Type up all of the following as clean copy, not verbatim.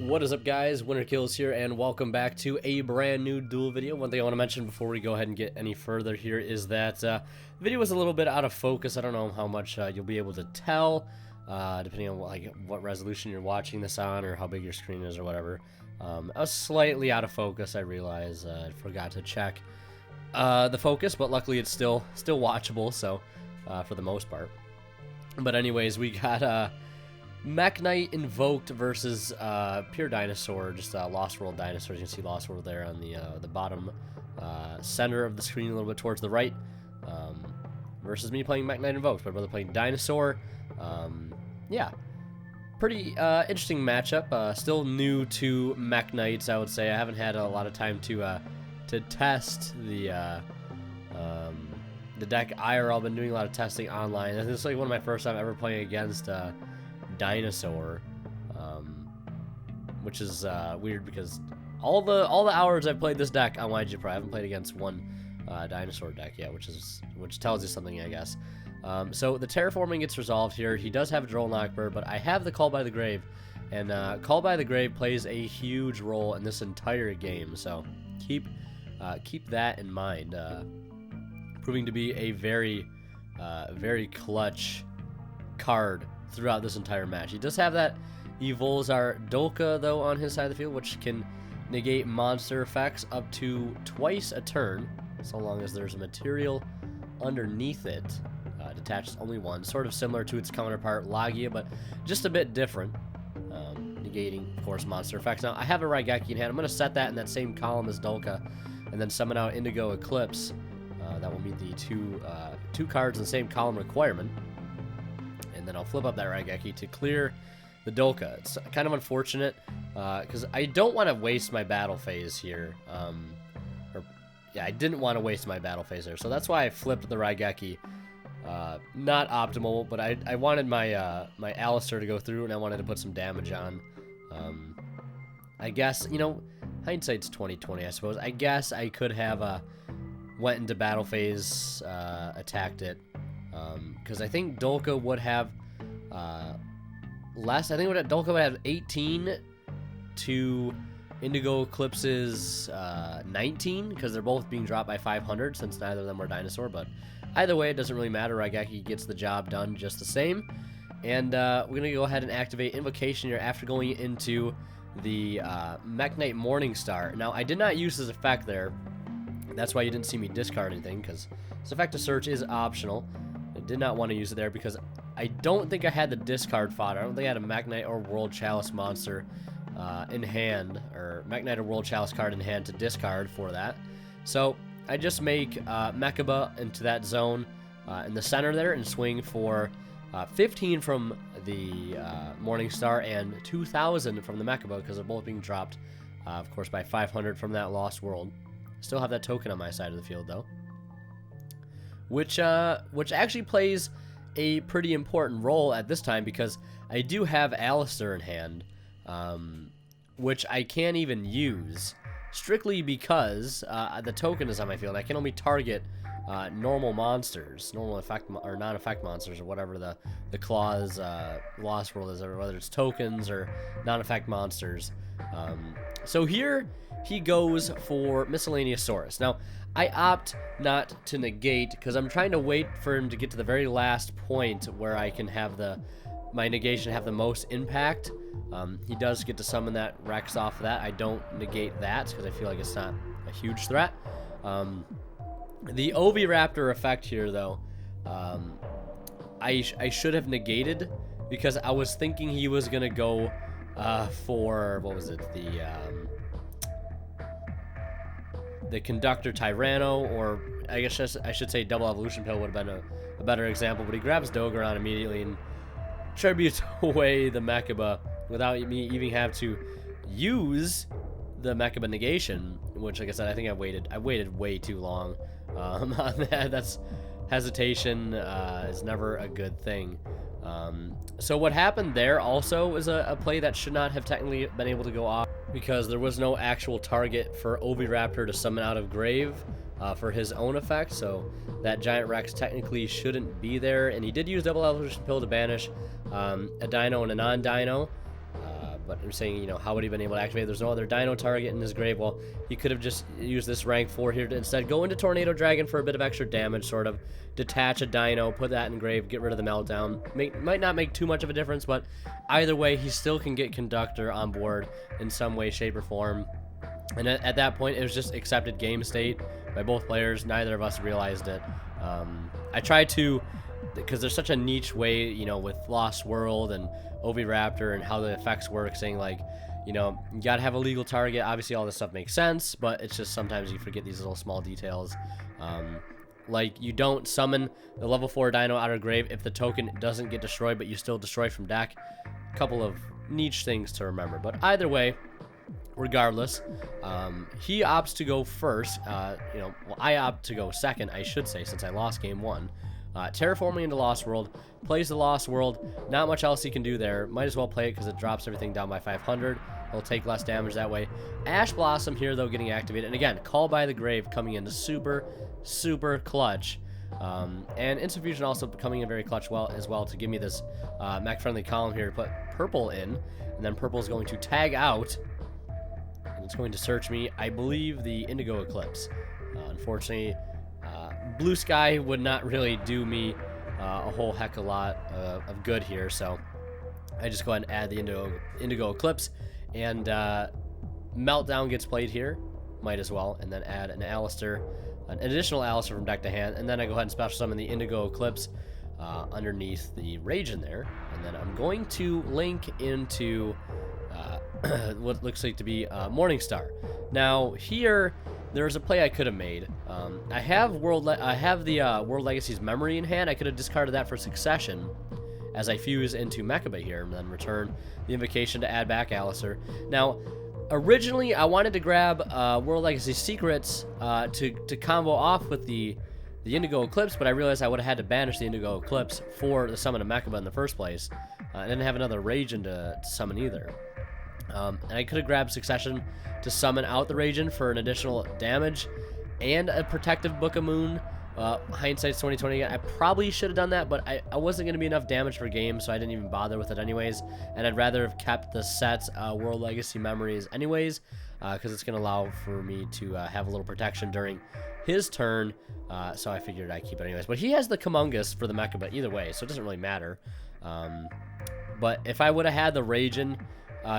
What is up, guys? Winner Kills here, and welcome back to a brand new duel video. One thing I want to mention before we go ahead and get any further here is that the video was a little bit out of focus. I don't know how much you'll be able to tell, depending on what resolution you're watching this on or how big your screen is or whatever. I was slightly out of focus, I realize. I forgot to check the focus, but luckily it's still watchable, so for the most part. But anyways, we got Mekk Knight Invoked versus pure Dinosaur, just Lost World Dinosaurs. You can see Lost World there on the bottom center of the screen, a little bit towards the right. Versus me playing Mekk Knight Invoked, my brother playing Dinosaur. Yeah, pretty interesting matchup. Still new to Mekk Knights, I would say. I haven't had a lot of time to test the deck IRL. I've been doing a lot of testing online. And this is like one of my first time ever playing against Dinosaur, which is weird because all the hours I've played this deck on YG Pro, I haven't played against one Dinosaur deck yet, which tells you something, I guess. So the terraforming gets resolved here. He does have a Droll Knockbird, but I have the Call by the Grave, and Call by the Grave plays a huge role in this entire game. So keep that in mind. Proving to be a very clutch card throughout this entire match. He does have that Evolzar Dolka, though, on his side of the field, which can negate monster effects up to twice a turn, so long as there's a material underneath it. Detached only one, sort of similar to its counterpart Logia, but just a bit different. Negating, of course, monster effects. Now, I have a Raigeki in hand. I'm going to set that in that same column as Dolka, and then summon out Indigo Eclipse. That will meet the two cards in the same column requirement. And then I'll flip up that Raigeki to clear the Dolka. It's kind of unfortunate because I don't want to waste my battle phase here. I didn't want to waste my battle phase there, so that's why I flipped the Raigeki. Not optimal, but I wanted my my Alistair to go through, and I wanted to put some damage on. I guess, you know, hindsight's 20/20, I suppose. I guess I could have went into battle phase, attacked it. Because I think Dolka would have less. I think Dolka would have 18 to Indigo Eclipse's 19, because they're both being dropped by 500 since neither of them were Dinosaur. But either way, it doesn't really matter. Raigeki gets the job done just the same. And we're going to go ahead and activate Invocation here after going into the Mekk Knight Morningstar. Now, I did not use this effect there. That's why you didn't see me discard anything, because this effect of search is optional. I did not want to use it there because I don't think I had the discard fodder. I don't think I had a Mekk Knight or World Chalice monster in hand, or Mekk Knight or World Chalice card in hand to discard for that. So I just make Mekaba into that zone in the center there and swing for 15 from the Morningstar and 2,000 from the Mekaba, because they're both being dropped, of course, by 500 from that Lost World. Still have that token on my side of the field, though, which actually plays a pretty important role at this time, because I do have Alistair in hand, which I can't even use, strictly because the token is on my field. I can only target normal monsters, normal effect or non-effect monsters, or whatever the clause Lost World is, or whether it's tokens or non-effect monsters. So here he goes for Miscellaneousaurus. Now, I opt not to negate because I'm trying to wait for him to get to the very last point where I can have my negation have the most impact. He does get to summon that Rex off of that. I don't negate that because I feel like it's not a huge threat. The Oviraptor effect here, though, I should have negated, because I was thinking he was going to go for, what was it, the Conductor Tyranno, or I guess I should say Double Evolution Pill would have been a better example, but he grabs Dogeron immediately and tributes away the Mekaba without me even have to use the Mekaba negation, which, like I said, I think I waited way too long on that. That's hesitation is never a good thing. So what happened there also is a play that should not have technically been able to go off, because there was no actual target for Oviraptor to summon out of grave for his own effect, so that Giant Rex technically shouldn't be there. And he did use Double Evolution Pill to banish a Dino and a non-Dino, But I'm saying, you know, how would he have been able to activate? There's no other Dino target in his grave. Well, he could have just used this rank 4 here to instead go into Tornado Dragon for a bit of extra damage, sort of detach a Dino, put that in grave, get rid of the Meltdown. Might not make too much of a difference, but either way, he still can get Conductor on board in some way, shape, or form. And at that point, it was just accepted game state by both players. Neither of us realized it. I tried to, because there's such a niche way, you know, with Lost World and Oviraptor and how the effects work, saying like, you know, you gotta have a legal target. Obviously, all this stuff makes sense, but it's just sometimes you forget these little small details. Like, you don't summon the level 4 Dino out of grave if the token doesn't get destroyed, but you still destroy from deck. A couple of niche things to remember, but either way, regardless, he opts to go first. You know, well, I opt to go second, I should say, since I lost game 1. Terraforming into Lost World, plays the Lost World. Not much else he can do there. Might as well play it because it drops everything down by 500. He'll take less damage that way. Ash Blossom here, though, getting activated. And again, Call by the Grave coming into super, super clutch. And Instant Fusion also coming in very clutch as well to give me this Mekk-friendly column here to put purple in. And then purple is going to tag out. And it's going to search me, I believe, the Indigo Eclipse. Unfortunately, Blue Sky would not really do me a whole heck of a lot of good here, so I just go ahead and add the Indigo Eclipse, and Meltdown gets played here, might as well, and then add an Alistair, an additional Alistair from deck to hand, and then I go ahead and special summon the Indigo Eclipse underneath the Rage in there, and then I'm going to link into what looks like to be Morningstar. Now here, there's a play I could have made. I have the World Legacy's Memory in hand. I could have discarded that for Succession as I fuse into Mekka here and then return the Invocation to add back Alistair. Now, originally I wanted to grab World Legacy Secrets to combo off with the Indigo Eclipse, but I realized I would have had to banish the Indigo Eclipse for the summon of Mekka in the first place. I didn't have another Rage to summon either. And I could have grabbed Succession to summon out the Raging for an additional damage and a protective Book of Moon. Hindsight's 2020 again. I probably should have done that, but I wasn't going to be enough damage per game, so I didn't even bother with it anyways. And I'd rather have kept the set World Legacy Memories anyways, because it's going to allow for me to have a little protection during his turn. So I figured I'd keep it anyways. But he has the Kumungus for the Mekka, but either way, so it doesn't really matter. But if I would have had the Raging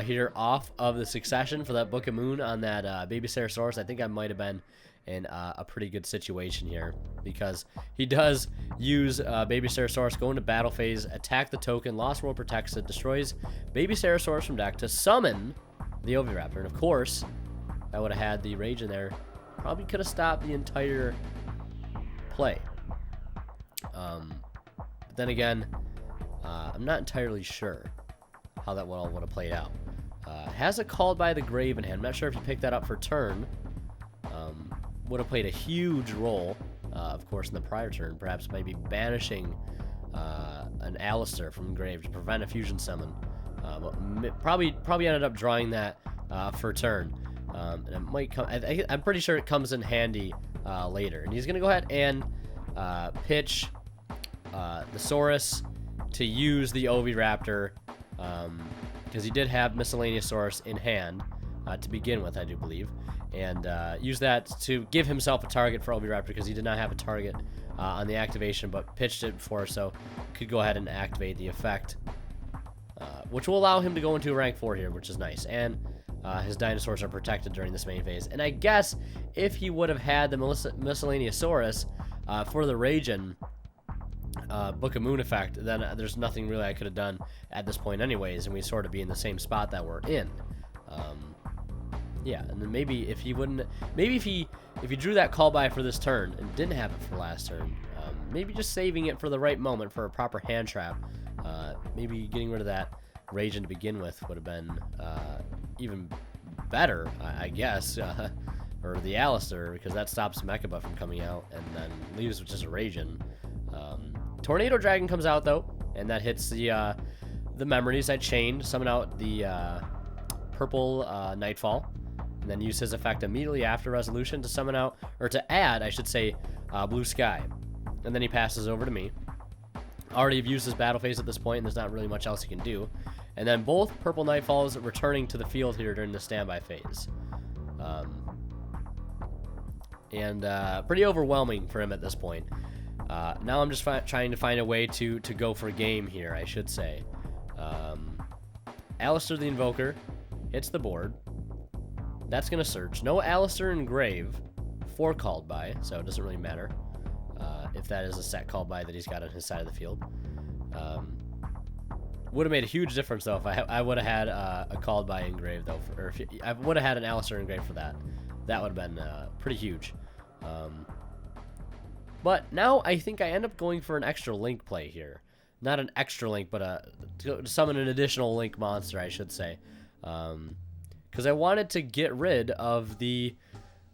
here off of the Succession for that Book of Moon on that Baby Ceratosaurus, I think I might have been in a pretty good situation here, because he does use Baby Ceratosaurus, go into battle phase, attack the token, Lost World protects it, destroys Baby Ceratosaurus from deck to summon the Oviraptor. And of course, I would have had the Rage in there. Probably could have stopped the entire play. But then again, I'm not entirely sure how that all would have played out. Has a Called by the Grave in hand. I'm not sure if you picked that up for turn. Would have played a huge role, of course, in the prior turn. Perhaps maybe banishing an Alistair from grave to prevent a fusion summon. But probably ended up drawing that for turn. And it might come. I'm pretty sure it comes in handy later. And he's gonna go ahead and pitch the Saurus to use the Oviraptor, because he did have Miscellaneousaurus in hand to begin with, I do believe, and use that to give himself a target for Oviraptor, because he did not have a target on the activation, but pitched it before, so could go ahead and activate the effect, which will allow him to go into rank 4 here, which is nice. And his dinosaurs are protected during this main phase. And I guess if he would have had the Miscellaneousaurus for the Raging Book of Moon effect, then there's nothing really I could have done at this point anyways, and we sort of be in the same spot that we're in. Yeah, and then maybe if he wouldn't, maybe if he drew that call by for this turn and didn't have it for last turn, maybe just saving it for the right moment for a proper hand trap, maybe getting rid of that Raging to begin with would have been even better, I guess, or the Alistair, because that stops Mekka from coming out and then leaves with just a Raging. Tornado Dragon comes out though, and that hits the memories I chained, summon out the purple Nightfall, and then use his effect immediately after resolution to summon out, or to add, I should say, Blue Sky. And then he passes over to me. Already have used his battle phase at this point, and there's not really much else he can do. And then both Purple Nightfalls returning to the field here during the standby phase. Pretty overwhelming for him at this point. Now I'm just trying to find a way to go for game here, I should say. Alistair the Invoker hits the board. That's going to search. No Alistair in Grave for called by, so it doesn't really matter if that is a set called by that he's got on his side of the field. Would have made a huge difference, though, if I would have had a called by in Grave, though. Or if I would have had an Alistair in Grave for that. That would have been pretty huge. But now I think I end up going for an extra link play here. Not an extra link, but to summon an additional link monster, I should say. Because I wanted to get rid of the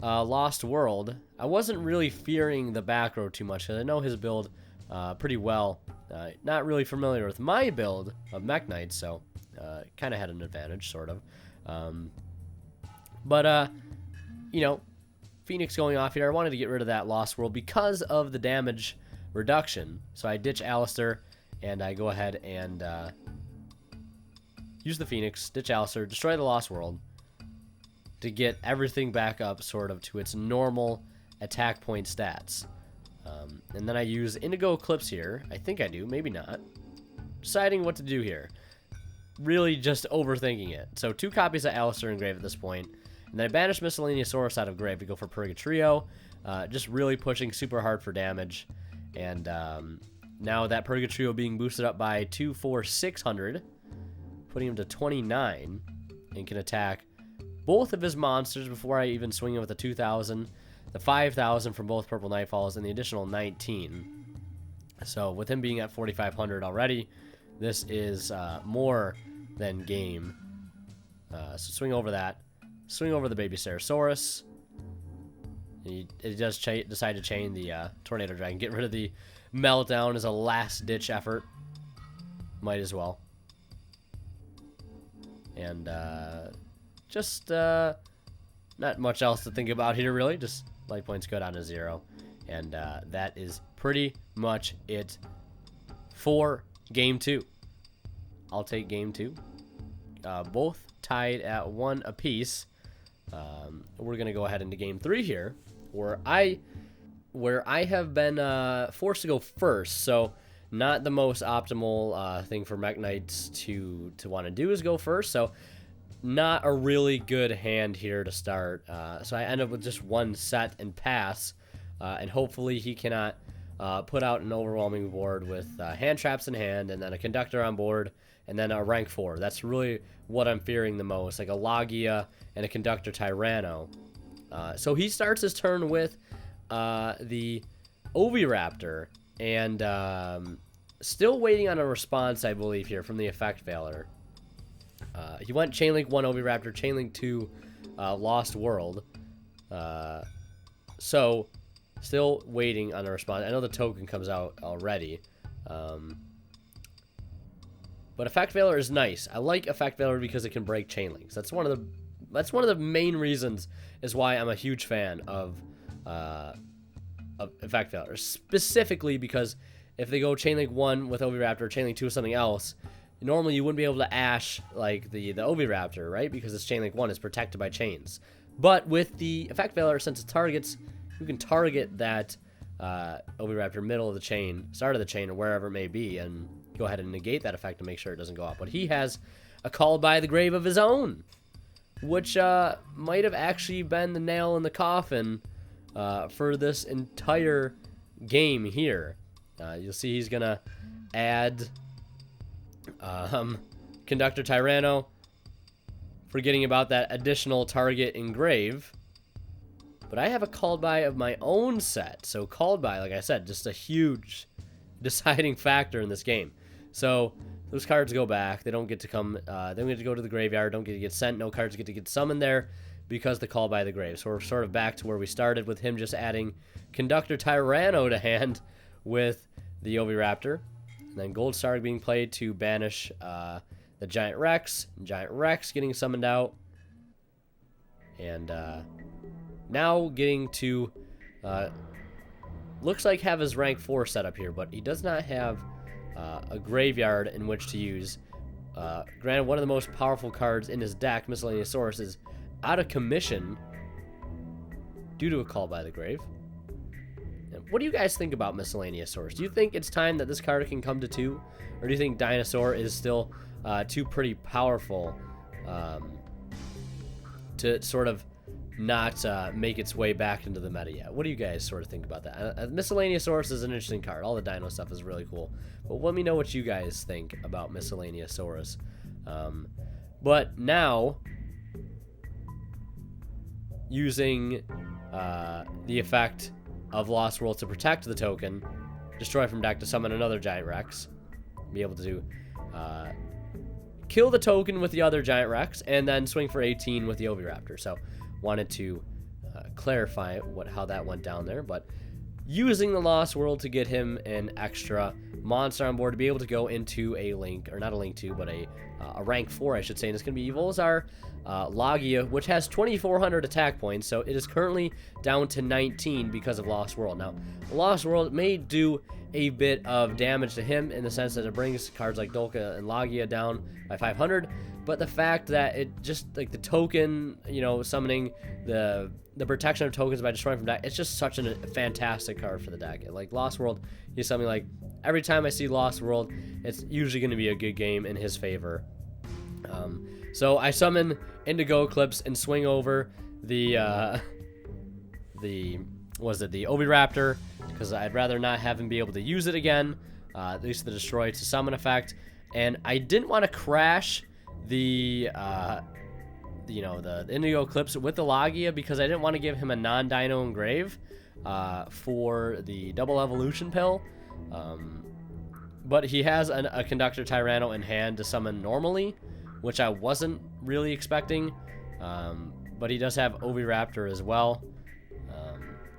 Lost World. I wasn't really fearing the back row too much, because I know his build pretty well. Not really familiar with my build of Mekk Knight, so kind of had an advantage, sort of. You know, Phoenix going off here, I wanted to get rid of that Lost World because of the damage reduction. So I ditch Alistair, and I go ahead and use the Phoenix, ditch Alistair, destroy the Lost World to get everything back up sort of to its normal attack point stats. And then I use Indigo Eclipse here. I think I do, maybe not. Deciding what to do here. Really just overthinking it. So 2 copies of Alistair in Grave at this point. And then I banish Miscellaneousaurus out of Grave to go for Purgatrio. Just really pushing super hard for damage. And now that Purgatrio being boosted up by 2, 4, 600. Putting him to 29. And can attack both of his monsters before I even swing him with the 2,000. The 5,000 from both Purple Nightfalls and the additional 19. So with him being at 4,500 already, this is more than game. So swing over that. Swing over the baby Ceratosaurus. He does decide to chain the Tornado Dragon. Get rid of the Meltdown as a last-ditch effort. Might as well. And just not much else to think about here, really. Just life points go down to 0. And that is pretty much it for Game 2. I'll take Game 2. Both tied at 1 apiece. We're going to go ahead into Game 3 here, where I have been forced to go first. So not the most optimal thing for Mekk Knights to want to do is go first. So not a really good hand here to start. So I end up with just 1 set and pass. And hopefully he cannot put out an overwhelming board with hand traps in hand, and then a conductor on board, and then a rank 4. That's really what I'm fearing the most, like a Logia and a conductor Tyranno. So he starts his turn with the Oviraptor, and still waiting on a response, I believe, here from the Effect Veiler. He went Chainlink 1 Oviraptor, Chainlink 2 Lost World. So still waiting on a response. I know the token comes out already. But Effect Veiler is nice. I like Effect Veiler because it can break Chainlinks. That's one of the main reasons is why I'm a huge fan of Effect Veiler. Specifically because if they go Chainlink 1 with Oviraptor, Chainlink 2 with something else, normally you wouldn't be able to Ash like the Oviraptor, right? Because it's Chainlink 1 is protected by chains. But with the Effect Veiler, since it targets, you can target that Oviraptor middle of the chain, start of the chain, or wherever it may be, and go ahead and negate that effect to make sure it doesn't go up. But he has a Call by the Grave of his own, which might have actually been the nail in the coffin for this entire game here. You'll see he's going to add Conductor Tyranno, forgetting about that additional target in Grave. But I have a Called By of my own set. So Called By, like I said, just a huge deciding factor in this game. So those cards go back. They don't get to come, they don't get to go to the graveyard, don't get to get sent. No cards get to get summoned there because the Call By the Grave. So we're sort of back to where we started with him just adding Conductor Tyranno to hand with the Oviraptor. And then Gold Star being played to banish the Giant Rex. Giant Rex getting summoned out. And now getting to, looks like have his rank 4 set up here, but he does not have a graveyard in which to use Granted, one of the most powerful cards in his deck, Miscellaneous Source, is out of commission due to a call by the grave. What do you guys think about Miscellaneous Source? Do you think it's time that this card can come to 2? Or do you think Dinosaur is still too pretty powerful to sort of not make its way back into the meta yet? What do you guys sort of think about that? Miscellaneous Source is an interesting card. All the Dino stuff is really cool. But let me know what you guys think about Miscellaneous Source. But now, using the effect of Lost World to protect the token, destroy from deck to summon another Giant Rex, be able to kill the token with the other Giant Rex, and then swing for 18 with the Oviraptor. So, wanted to clarify how that went down there, but using the Lost World to get him an extra monster on board to be able to go into a link, or not a link 2, but a rank 4, I should say, and it's going to be Volzar Logia, which has 2,400 attack points, so it is currently down to 19 because of Lost World. Now, Lost World may do a bit of damage to him in the sense that it brings cards like Dolka and Logia down by 500, but the fact that it just, like, the token, you know, summoning the protection of tokens by destroying from deck, it's just such a fantastic card for the deck. And, like, Lost World is something like, every time I see Lost World, it's usually going to be a good game in his favor. So I summon Indigo Eclipse and swing over the Oviraptor, because I'd rather not have him be able to use it again, at least the destroy to summon effect. And I didn't want to crash the Indigo Eclipse with the Logia, because I didn't want to give him a non-Dino Engrave for the double evolution pill. But he has a Conductor Tyranno in hand to summon normally, which I wasn't really expecting. But he does have Oviraptor as well.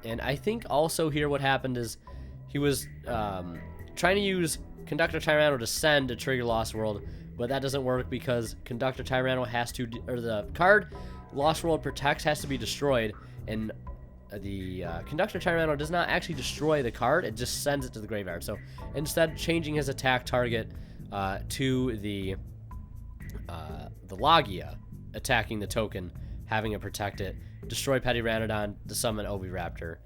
And I think also here what happened is he was trying to use Conductor Tyranno to send to trigger Lost World, but that doesn't work because Conductor Tyranno has to, or the card Lost World protects has to be destroyed, and the Conductor Tyranno does not actually destroy the card, it just sends it to the graveyard. So instead, changing his attack target to the Logia, attacking the token, having it protect it, destroy Petty Ranodon to summon Oviraptor.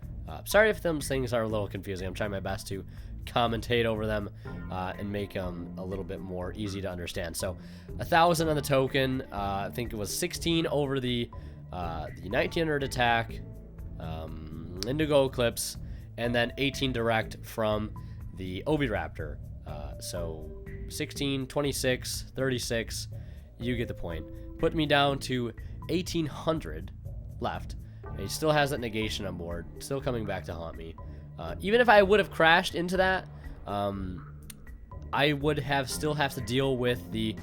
Sorry if those things are a little confusing. I'm trying my best to commentate over them and make them a little bit more easy to understand. So 1,000 on the token. I think it was 16 over the 1900 attack, Indigo Eclipse, and then 18 direct from the Oviraptor. So 16, 26, 36. You get the point. Put me down to 1,800 left. And he still has that negation on board, still coming back to haunt me. Even if I would have crashed into that, I would still have to deal with the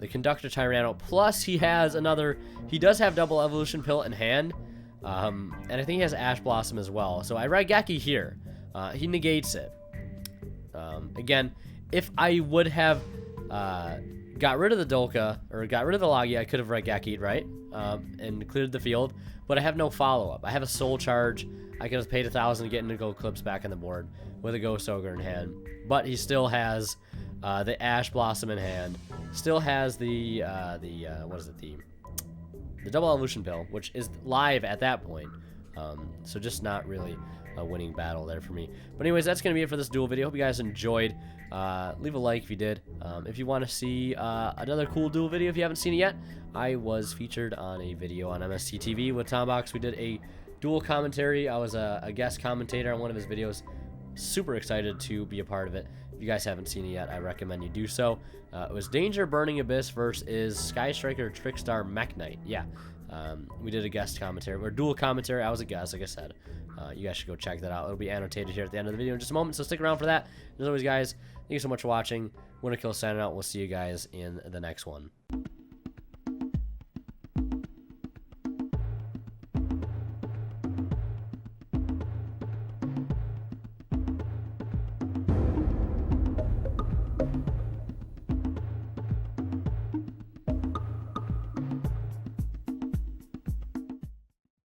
Conductor Tyranno. Plus, he does have double evolution pill in hand, and I think he has Ash Blossom as well. So I Raigeki here. He negates it. Again, if I would have got rid of the Dolka, or got rid of the Logia, I could have Raigeki'd, right? And cleared the field, but I have no follow-up. I have a Soul Charge. I could have paid 1,000 to get Indigo Eclipse back on the board with a Ghost Ogre in hand, but he still has the Ash Blossom in hand, still has the double evolution pill, which is live at that point. So just not really a winning battle there for me. But anyways, that's gonna be it for this duel video. Hope you guys enjoyed. Leave a like if you did. If you want to see another cool duel video, if you haven't seen it yet, I was featured on a video on MST TV with Tombox. We did a duel commentary. I was a guest commentator on one of his videos. Super excited to be a part of it. If you guys haven't seen it yet, I recommend you do so. It was Danger Burning Abyss versus Sky Striker Trickstar Mekk Knight. Yeah, we did a guest commentary, or dual commentary. I was a guest, like I said. You guys should go check that out. It'll be annotated here at the end of the video in just a moment, so stick around for that. As always, guys, thank you so much for watching. Winter Kill signing out. We'll see you guys in the next one.